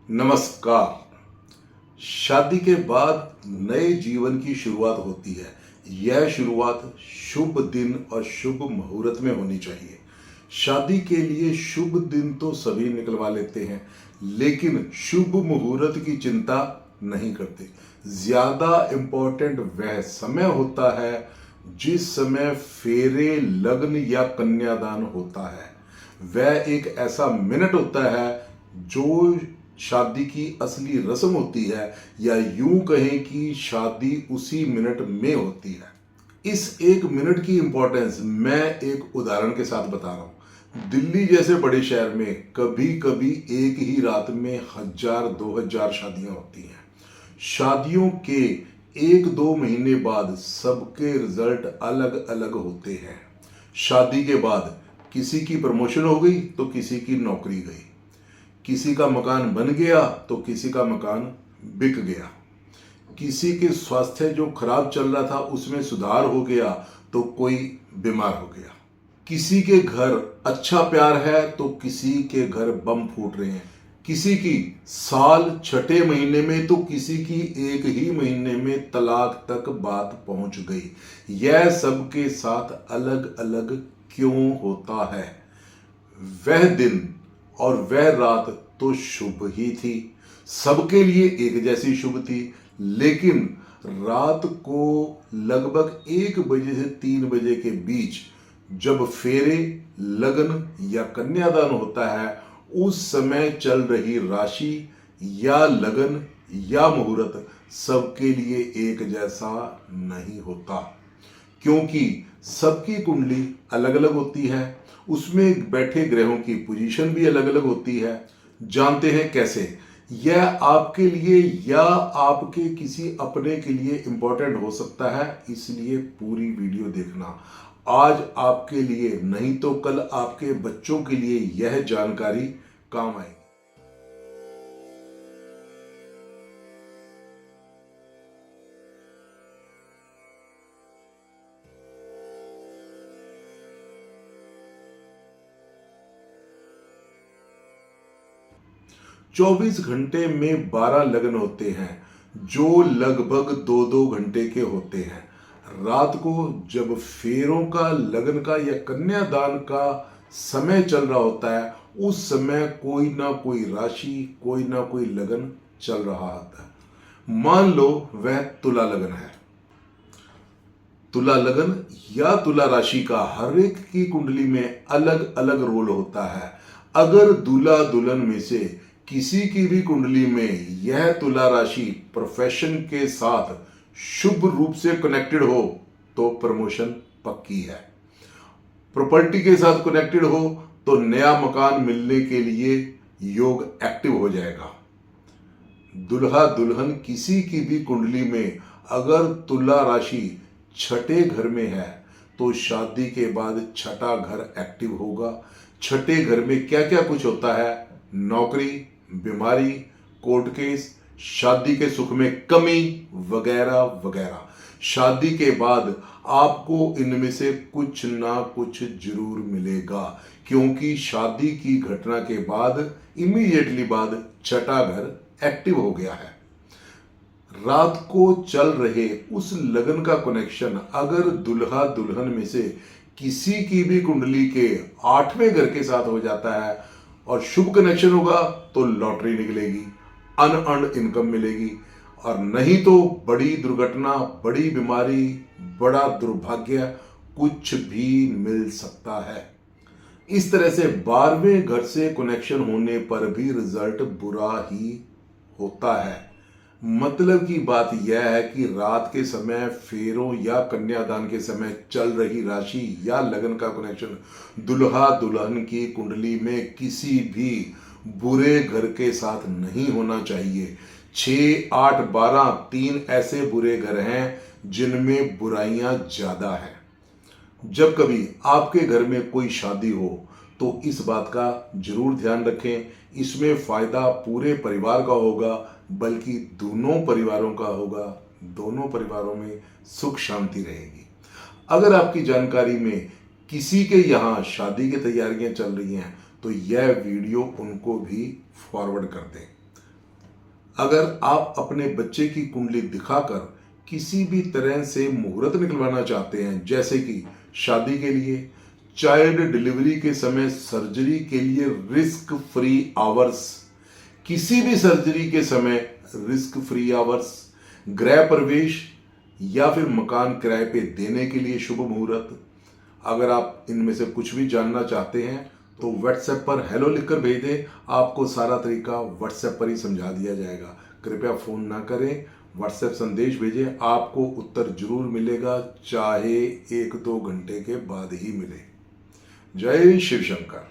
नमस्कार। शादी के बाद नए जीवन की शुरुआत होती है। यह शुरुआत शुभ दिन और शुभ मुहूर्त में होनी चाहिए। शादी के लिए शुभ दिन तो सभी निकलवा लेते हैं, लेकिन शुभ मुहूर्त की चिंता नहीं करते। ज्यादा इम्पोर्टेंट वह समय होता है जिस समय फेरे, लग्न या कन्यादान होता है। वह एक ऐसा मिनट होता है जो शादी की असली रस्म होती है, या यूं कहें कि शादी उसी मिनट में होती है। इस एक मिनट की इंपॉर्टेंस मैं एक उदाहरण के साथ बता रहा हूं। दिल्ली जैसे बड़े शहर में कभी कभी एक ही रात में 1000-2000 शादियां होती हैं। शादियों के 1-2 महीने बाद सबके रिजल्ट अलग अलग होते हैं। शादी के बाद किसी की प्रमोशन हो गई तो किसी की नौकरी गई, किसी का मकान बन गया तो किसी का मकान बिक गया, किसी के स्वास्थ्य जो खराब चल रहा था उसमें सुधार हो गया तो कोई बीमार हो गया, किसी के घर अच्छा प्यार है तो किसी के घर बम फूट रहे हैं, किसी की साल छठे महीने में तो किसी की एक ही महीने में तलाक तक बात पहुंच गई। यह सबके साथ अलग अलग क्यों होता है? वह दिन और वह रात तो शुभ ही थी, सबके लिए एक जैसी शुभ थी, लेकिन रात को लगभग 1 बजे से 3 बजे के बीच जब फेरे, लगन या कन्यादान होता है, उस समय चल रही राशि या लगन या मुहूर्त सबके लिए एक जैसा नहीं होता, क्योंकि सबकी कुंडली अलग अलग होती है। उसमें बैठे ग्रहों की पोजीशन भी अलग अलग होती है। जानते हैं कैसे? यह आपके लिए या आपके किसी अपने के लिए इंपॉर्टेंट हो सकता है, इसलिए पूरी वीडियो देखना। आज आपके लिए नहीं तो कल आपके बच्चों के लिए यह जानकारी काम आएगी। 24 घंटे में 12 लग्न होते हैं, जो लगभग 2-2 घंटे के होते हैं। रात को जब फेरों का, लगन का या कन्यादान का समय चल रहा होता है, उस समय कोई ना कोई राशि, कोई ना कोई लगन चल रहा होता है। मान लो वह तुला लगन है। तुला लगन या तुला राशि का हर एक की कुंडली में अलग अलग रोल होता है। अगर दूल्हा दुल्हन में से किसी की भी कुंडली में यह तुला राशि प्रोफेशन के साथ शुभ रूप से कनेक्टेड हो तो प्रमोशन पक्की है। प्रॉपर्टी के साथ कनेक्टेड हो तो नया मकान मिलने के लिए योग एक्टिव हो जाएगा। दुल्हा दुल्हन किसी की भी कुंडली में अगर तुला राशि छठे घर में है तो शादी के बाद छठा घर एक्टिव होगा। छठे घर में क्या क्या कुछ होता है? नौकरी, बीमारी, कोर्ट केस, शादी के सुख में कमी वगैरह वगैरह। शादी के बाद आपको इनमें से कुछ ना कुछ जरूर मिलेगा, क्योंकि शादी की घटना के बाद इमीडिएटली बाद छठा घर एक्टिव हो गया है। रात को चल रहे उस लगन का कनेक्शन अगर दुल्हा दुल्हन में से किसी की भी कुंडली के 8वें घर के साथ हो जाता है और शुभ कनेक्शन होगा तो लॉटरी निकलेगी, अनअर्न्ड इनकम मिलेगी, और नहीं तो बड़ी दुर्घटना, बड़ी बीमारी, बड़ा दुर्भाग्य कुछ भी मिल सकता है। इस तरह से 12वें घर से कनेक्शन होने पर भी रिजल्ट बुरा ही होता है। मतलब की बात यह है कि रात के समय फेरों या कन्यादान के समय चल रही राशि या लगन का कनेक्शन दुल्हा दुल्हन की कुंडली में किसी भी बुरे घर के साथ नहीं होना चाहिए। 6, 8, 12 3 ऐसे बुरे घर हैं जिनमें बुराइयां ज्यादा है। जब कभी आपके घर में कोई शादी हो तो इस बात का जरूर ध्यान रखें। इसमें फायदा पूरे परिवार का होगा, बल्कि दोनों परिवारों का होगा। दोनों परिवारों में सुख शांति रहेगी। अगर आपकी जानकारी में किसी के यहाँ शादी की तैयारियां चल रही हैं तो यह वीडियो उनको भी फॉरवर्ड कर दें। अगर आप अपने बच्चे की कुंडली दिखाकर किसी भी तरह से मुहूर्त निकलवाना चाहते हैं, जैसे कि शादी के लिए, चाइल्ड डिलीवरी के समय, सर्जरी के लिए रिस्क फ्री आवर्स, किसी भी सर्जरी के समय रिस्क फ्री आवर्स, गृह प्रवेश या फिर मकान किराए पे देने के लिए शुभ मुहूर्त, अगर आप इनमें से कुछ भी जानना चाहते हैं तो व्हाट्सएप पर हेलो लिखकर भेज दें। आपको सारा तरीका व्हाट्सएप पर ही समझा दिया जाएगा। कृपया फ़ोन ना करें, व्हाट्सएप संदेश भेजें, आपको उत्तर जरूर मिलेगा, चाहे 1-2 घंटे के बाद ही मिले। जय शिव शंकर।